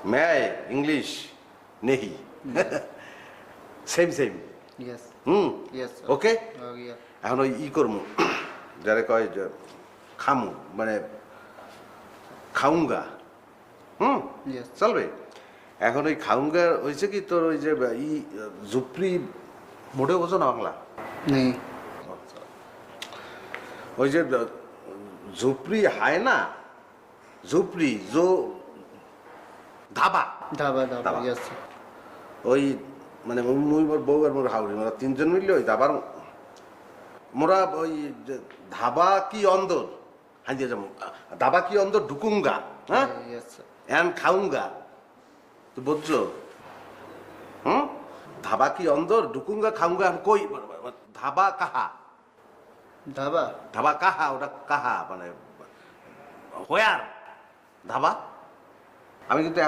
मैं इंग्लिश नहीं same same Yes. হুম Yes, sir. ওকে Oh, yeah. এখন ওই ই করমু যারা কয় যে খামু মানে খাউঙ্গা হুম Yes. চলবে এখন ওই খাউঙ্গা হয়েছে কি তোর ওই যে ই জুপ্রি মোটেও বোঝো না বাংলা नहीं. ওই যে ঝুপড়ি হায় না ঝুপড়ি জো ধাবা ধাবা ধাবা. ধাবা। Yes, sir. ওই মানে মুই মোর বউ আর মোর হাউরি মোরা তিনজন মিললে ওই ধাবার মোরা ওই যে ধাবা কি অন্দর হাই দিয়ে যাবো ধাবা কি অন্দর ঢুকুঙ্গা হ্যাঁ Yes, sir. এন খাউঙ্গা তো বুঝছো হুম ধাবা কি অন্দর ঢুকুঙ্গা খাউঙ্গা কই ধাবা কাহা ধাবা. ধাবা কাহা ওটা কাহা মানে হোয়ার ধাবা আমি কিন্তু এখন